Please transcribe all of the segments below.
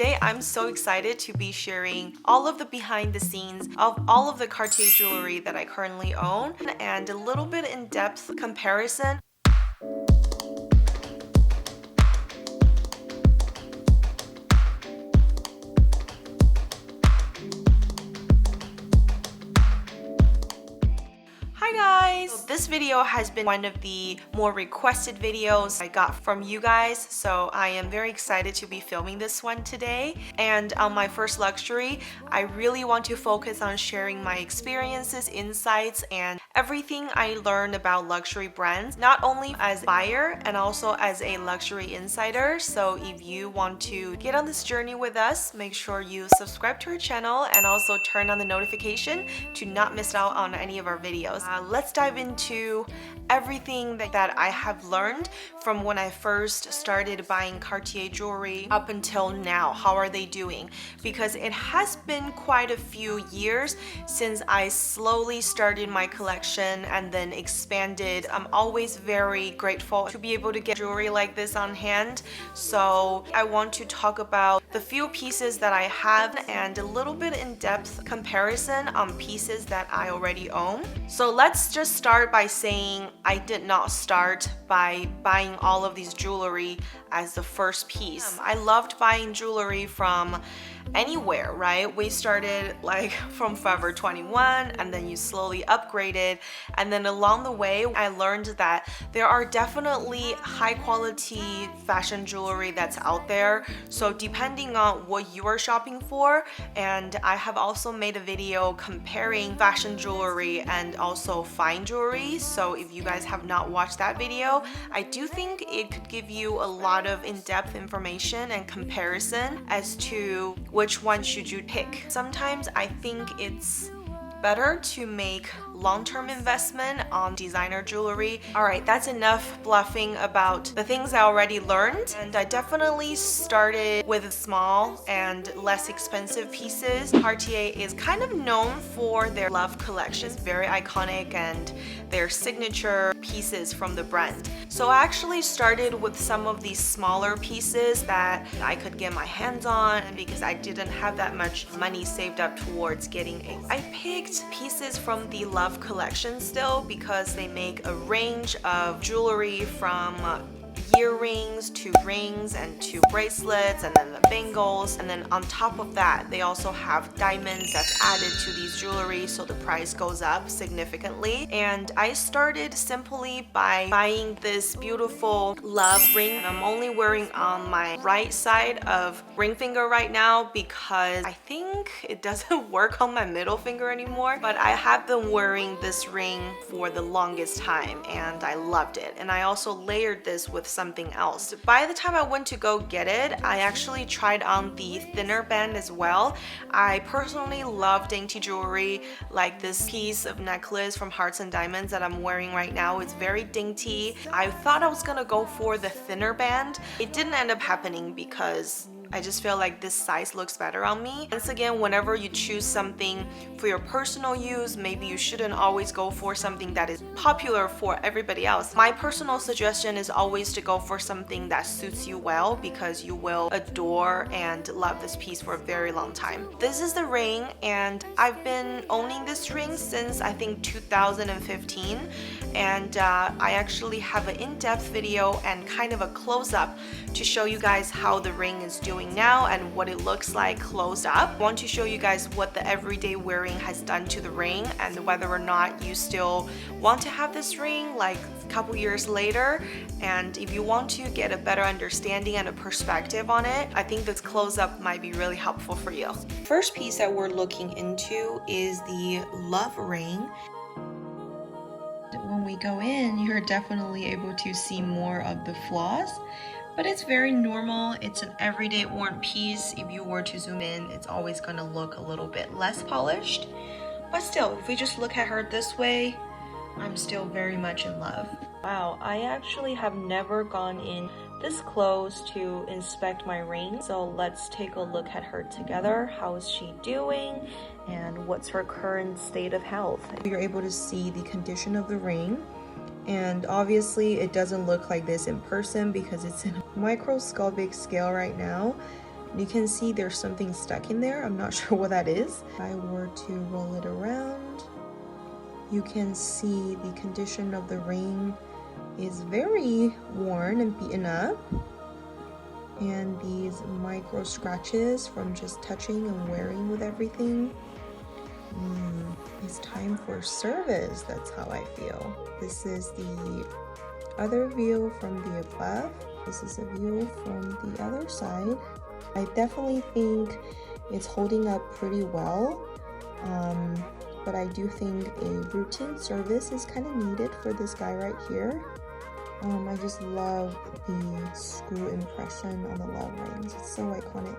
Today I'm so excited to be sharing all of the behind the scenes of all of the Cartier jewelry that I currently own and a little bit in-depth comparison. Hi guys! So this video has been one of the more requested videos I got from you guys, so I am very excited to be filming this one today. And on my first luxury, I really want to focus on sharing my experiences, insights, and everything I learned about luxury brands, not only as a buyer and also as a luxury insider. So if you want to get on this journey with us, make sure you subscribe to our channel and also turn on the notification to not miss out on any of our videos. Let's dive into everything that I have learned from when I first started buying Cartier jewelry up until now. How are they doing? Because it has been quite a few years since I slowly started my collection and then expanded. I'm always very grateful to be able to get jewelry like this on hand. So I want to talk about the few pieces that I have and a little bit in-depth comparison on pieces that I already own. So let's just start by saying I did not start by buying all of these jewelry as the first piece. I loved buying jewelry from anywhere, right? We started like from Forever 21 and then you slowly upgraded, and then along the way I learned that there are definitely high quality fashion jewelry that's out there. So depending on what you are shopping for, and I have also made a video comparing fashion jewelry and also fine jewelry. So if you guys have not watched that video, I do think it could give you a lot of in-depth information and comparison as to which one should you pick. Sometimes I think it's better to make long-term investment on designer jewelry. All right, that's enough bluffing about the things I already learned, and I definitely started with small and less expensive pieces. Cartier is kind of known for their Love collection. It's very iconic and their signature pieces from the brand. So I actually started with some of these smaller pieces that I could get my hands on, and because I didn't have that much money saved up towards getting it. I picked pieces from the Love collection still because they make a range of jewelry from earrings to rings and to bracelets and then the bangles, and then on top of that they also have diamonds that's added to these jewelry, so the price goes up significantly. And I started simply by buying this beautiful Love ring, and I'm only wearing on my right side of ring finger right now because I think it doesn't work on my middle finger anymore, but I have been wearing this ring for the longest time and I loved it. And I also layered this with something else. By the time I went to go get it, I actually tried on the thinner band as well. I personally love dainty jewelry, like this piece of necklace from Hearts and Diamonds that I'm wearing right now. It's very dainty. I thought I was gonna go for the thinner band. It didn't end up happening because I just feel like this size looks better on me. Once again, whenever you choose something for your personal use, maybe you shouldn't always go for something that is popular for everybody else. My personal suggestion is always to go for something that suits you well, because you will adore and love this piece for a very long time. This is the ring, and I've been owning this ring since I think 2015, and I actually have an in-depth video and kind of a close-up to show you guys how the ring is doing now and what it looks like closed up. I want to show you guys what the everyday wearing has done to the ring and whether or not you still want to have this ring like a couple years later. And if you want to get a better understanding and a perspective on it, I think this close-up might be really helpful for you. First piece that we're looking into is the Love ring. When we go in, you're definitely able to see more of the flaws, but it's very normal. It's an everyday worn piece. If you were to zoom in, it's always going to look a little bit less polished, but still, if we just look at her this way, I'm still very much in love. Wow, I actually have never gone in this close to inspect my ring, so let's take a look at her together. How is she doing and what's her current state of health? You're able to see the condition of the ring, and obviously it doesn't look like this in person because it's in a microscopic scale right now, You can see there's something stuck in there. I'm not sure what that is. If I were to roll it around, you can see the condition of the ring is very worn and beaten up. And these micro scratches from just touching and wearing with everything. It's time for service, that's how I feel. This is the other view from the above. This is a view from the other side. I definitely think it's holding up pretty well, but I do think a routine service is kind of needed for this guy right here. I just love the screw impression on the love rings. It's so iconic.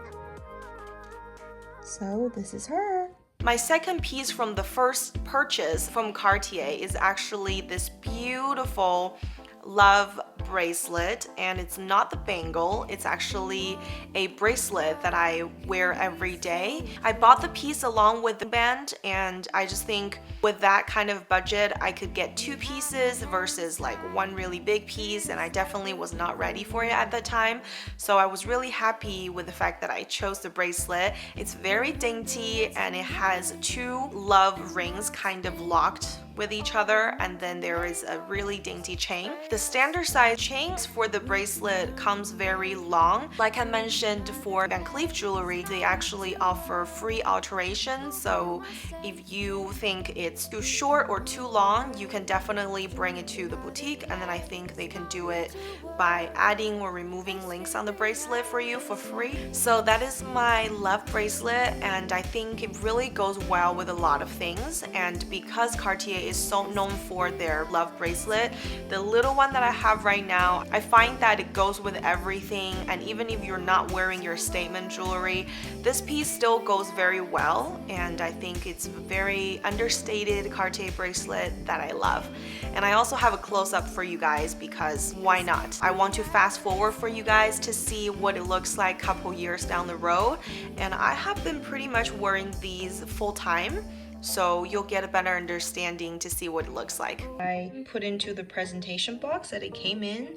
So this is her. My second piece from the first purchase from Cartier is actually this beautiful love bracelet, and it's not the bangle, it's actually a bracelet that I wear every day. I bought the piece along with the band, and I just think with that kind of budget I could get 2 pieces versus like one really big piece, and I definitely was not ready for it at the time. So I was really happy with the fact that I chose the bracelet. It's very dainty and it has 2 love rings kind of locked with each other, and then there is a really dainty chain. The standard size chains for the bracelet comes very long. Like I mentioned, for Van Cleef jewelry, they actually offer free alterations, so if you think it's too short or too long, you can definitely bring it to the boutique, and then I think they can do it by adding or removing links on the bracelet for you for free. So that is my love bracelet, and I think it really goes well with a lot of things. And because Cartier is so known for their love bracelet, the little one that I have right now, I find that it goes with everything, and even if you're not wearing your statement jewelry, this piece still goes very well, and I think it's a very understated Cartier bracelet that I love. And I also have a close-up for you guys because why not? I want to fast forward for you guys to see what it looks like a couple years down the road, and I have been pretty much wearing these full-time, so you'll get a better understanding to see what it looks like. I put into the presentation box that it came in.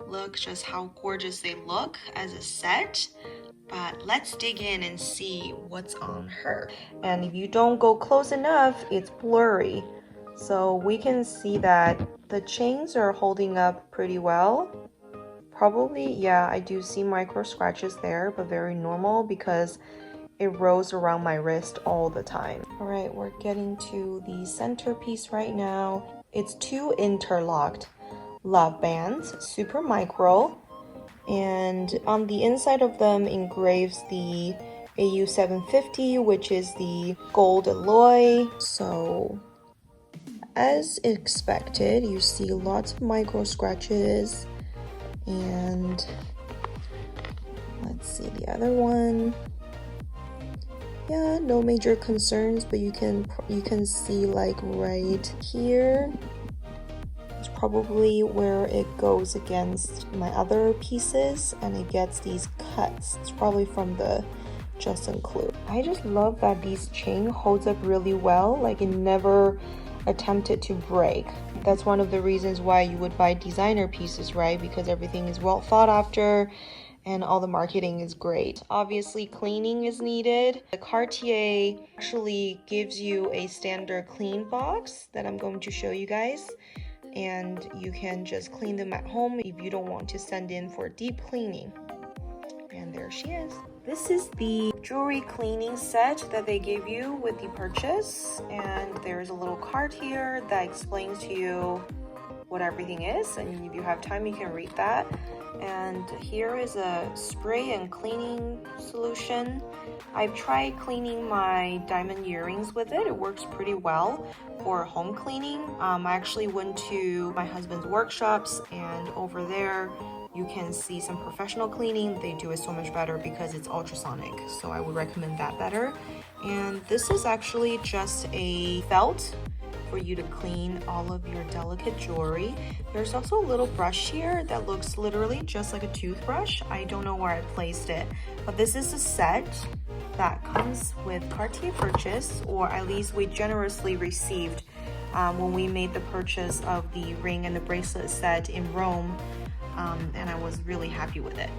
Look just how gorgeous they look as a set. But let's dig in and see what's on her. And if you don't go close enough, it's blurry. So we can see that the chains are holding up pretty well. Probably, yeah, I do see micro scratches there, but very normal because it rolls around my wrist all the time. All right, we're getting to the centerpiece right now. It's 2 interlocked love bands, super micro, and on the inside of them engraves the AU 750, which is the gold alloy. So as expected, you see lots of micro scratches, and let's see the other one. Yeah, no major concerns, but you can see like right here, it's probably where it goes against my other pieces and it gets these cuts. It's probably from the Just Un Clou. I just love that this chain holds up really well, like it never attempted to break. That's one of the reasons why you would buy designer pieces, right? Because everything is well thought after and all the marketing is great. Obviously, cleaning is needed. The Cartier actually gives you a standard clean box that I'm going to show you guys, and you can just clean them at home if you don't want to send in for deep cleaning. And there she is. This is the jewelry cleaning set that they give you with the purchase, and there's a little card here that explains to you what everything is, and if you have time you can read that. And here is a spray and cleaning solution. I've tried cleaning my diamond earrings with it. It works pretty well for home cleaning. I actually went to my husband's workshops, and over there you can see some professional cleaning. They do it so much better because it's ultrasonic, so I would recommend that better. And this is actually just a felt for you to clean all of your delicate jewelry. There's also a little brush here that looks literally just like a toothbrush. I don't know where I placed it, but this is a set that comes with Cartier purchase, or at least we generously received when we made the purchase of the ring and the bracelet set in Rome, and I was really happy with it.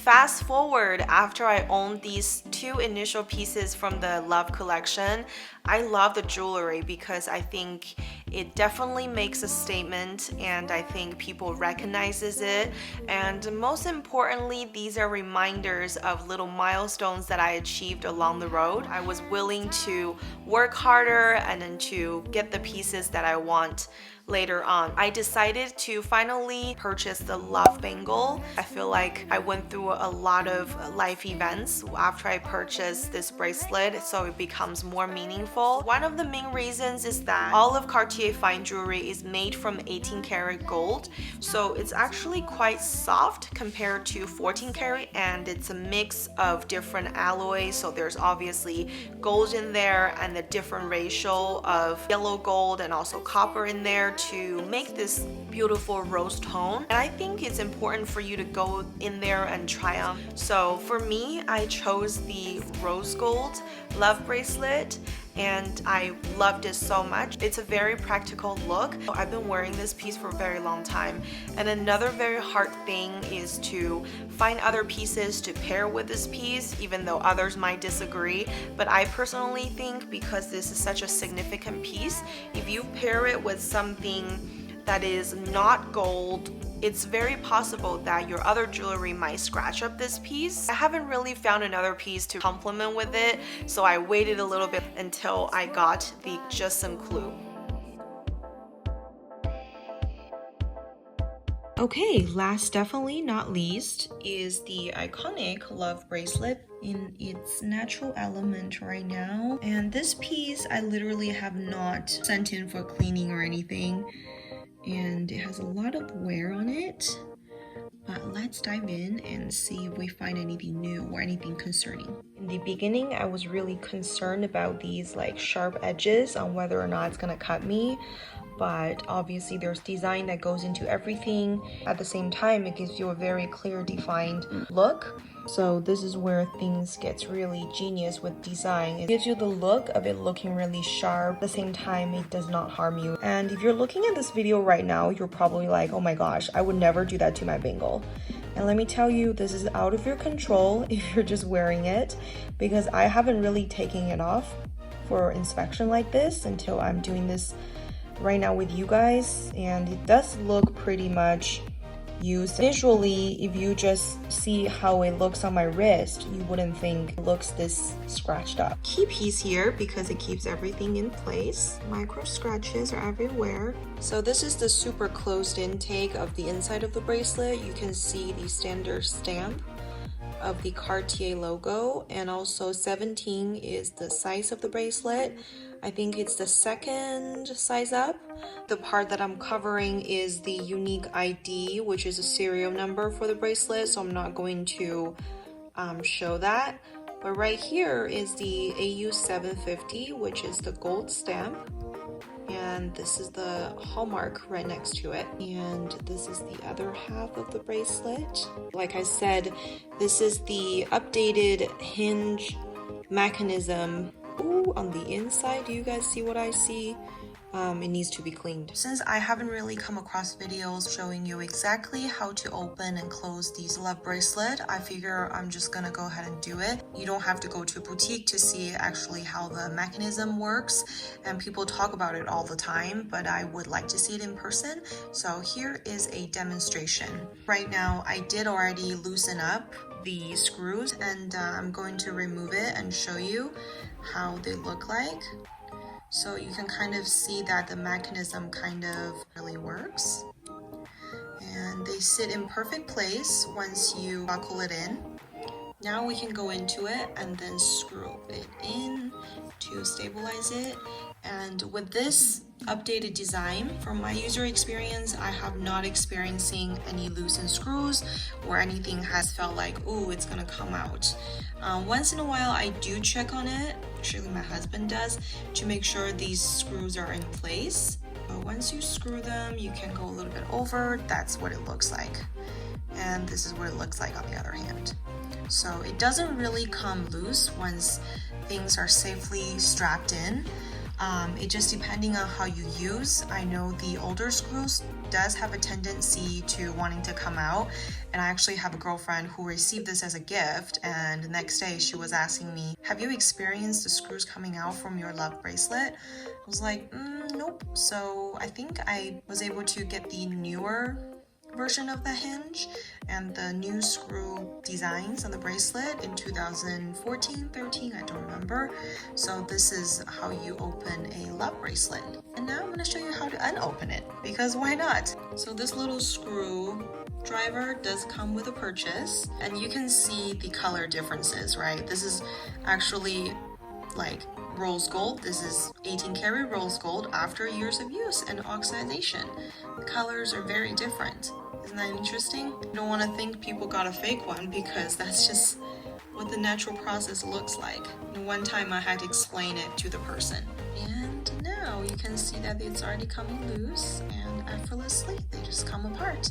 fast forward, after I owned these two initial pieces from the Love collection, I love the jewelry because I think it definitely makes a statement and I think people recognizes it. And most importantly, these are reminders of little milestones that I achieved along the road. I was willing to work harder and then to get the pieces that I want later on. I decided to finally purchase the Love bangle. I feel like I went through a lot of life events after I purchased this bracelet, so it becomes more meaningful. One of the main reasons is that all of Cartier fine jewelry is made from 18 karat gold, so it's actually quite soft compared to 14 karat, and it's a mix of different alloys, so there's obviously gold in there and the different ratio of yellow gold and also copper in there to make this beautiful rose tone. And I think it's important for you to go in there and try them. So for me, I chose the rose gold Love bracelet and I loved it so much. It's a very practical look. I've been wearing this piece for a very long time, and another very hard thing is to find other pieces to pair with this piece, even though others might disagree. But I personally think because this is such a significant piece, if you pair it with something that is not gold, it's very possible that your other jewelry might scratch up this piece. I haven't really found another piece to complement with it, so I waited a little bit until I got the Just Some Clue. Okay, last definitely not least is the iconic Love bracelet in its natural element right now. And this piece I literally have not sent in for cleaning or anything, and it has a lot of wear on it. But let's dive in and see if we find anything new or anything concerning. In the beginning, I was really concerned about these like sharp edges on whether or not it's gonna cut me. But obviously there's design that goes into everything. At the same time, it gives you a very clear defined look. So this is where things gets really genius with design. It gives you the look of it looking really sharp. At the same time, it does not harm you. And if you're looking at this video right now, you're probably like, oh my gosh, I would never do that to my bangle. And let me tell you, this is out of your control if you're just wearing it, because I haven't really taken it off for inspection like this until I'm doing this right now with you guys, and it does look pretty much used. Visually, if you just see how it looks on my wrist, you wouldn't think it looks this scratched up. Key piece here because it keeps everything in place. Micro scratches are everywhere. So this is the super closed intake of the inside of the bracelet. You can see the standard stamp of the Cartier logo, and also 17 is the size of the bracelet. I think it's the second size up. The part that I'm covering is the unique ID, which is a serial number for the bracelet, so I'm not going to show that. But right here is the AU 750, which is the gold stamp. And this is the hallmark right next to it. And this is the other half of the bracelet. Like I said, this is the updated hinge mechanism. Ooh, on the inside, do you guys see what I see? It needs to be cleaned. Since I haven't really come across videos showing you exactly how to open and close these Love bracelet, I figure I'm just gonna go ahead and do it. You don't have to go to a boutique to see actually how the mechanism works, and people talk about it all the time, but I would like to see it in person. So here is a demonstration. Right now, I did already loosen up the screws, and I'm going to remove it and show you how they look like. So you can kind of see that the mechanism kind of really works. And they sit in perfect place once you buckle it in. Now we can go into it and then screw it in to stabilize it. And with this updated design, from my user experience, I have not experiencing any loosened screws or anything has felt like, oh, it's gonna come out. Once in a while, I do check on it, actually my husband does, to make sure these screws are in place. But once you screw them, you can go a little bit over. That's what it looks like. And this is what it looks like on the other hand. So it doesn't really come loose once things are safely strapped in. It just depending on how you use. I know the older screws does have a tendency to wanting to come out, and I actually have a girlfriend who received this as a gift, and the next day she was asking me, have you experienced the screws coming out from your Love bracelet? I was like, nope. So I think I was able to get the newer version of the hinge and the new screw designs on the bracelet in 2014, 13, I don't remember. So this is how you open a Love bracelet. And now I'm going to show you how to unopen it, because why not? So this little screw driver does come with a purchase, and you can see the color differences, right? This is actually like rose gold. This is 18 karat rose gold after years of use and oxidation. The colors are very different. Isn't that interesting? You don't want to think people got a fake one, because that's just what the natural process looks like. And one time I had to explain it to the person. And now you can see that it's already coming loose, and effortlessly they just come apart.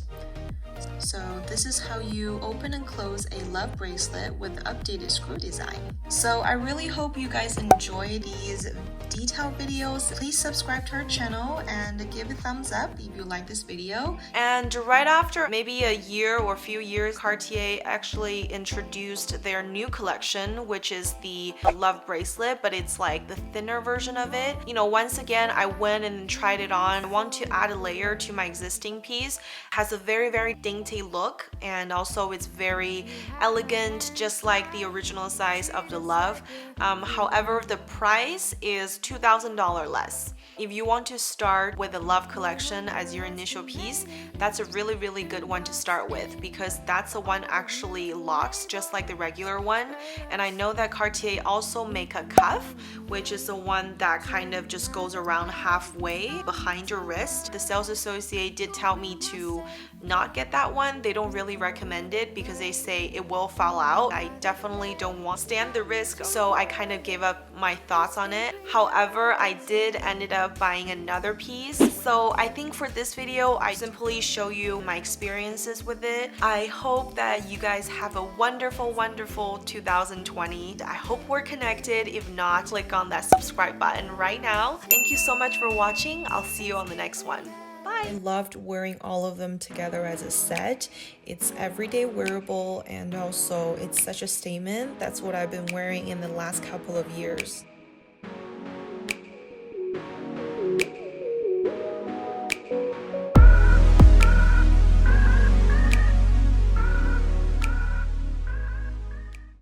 So this is how you open and close a Love bracelet with updated screw design. So I really hope you guys enjoy these detailed videos. Please subscribe to our channel and give a thumbs up if you like this video. And right after maybe a year or a few years, Cartier actually introduced their new collection, which is the Love bracelet, but it's like the thinner version of it. You know, once again, I went and tried it on. I want to add a layer to my existing piece. It has a very, very dainty look, and also it's very elegant, just like the original size of the Love. However, the price is $2,000 less. If you want to start with the Love collection as your initial piece, that's a really, really good one to start with, because that's the one actually locks just like the regular one. And I know that Cartier also make a cuff, which is the one that kind of just goes around halfway behind your wrist. The sales associate did tell me to not get that one. They don't really recommend it because they say it will fall out. I definitely don't want to stand the risk, so I kind of gave up my thoughts on it. However, I did ended up buying another piece. So I think for this video, I simply show you my experiences with it. I hope that you guys have a wonderful, wonderful 2020. I hope we're connected. If not, click on that subscribe button right now. Thank you so much for watching. I'll see you on the next one. Bye. I loved wearing all of them together as a set. It's everyday wearable, and also it's such a statement. That's what I've been wearing in the last couple of years.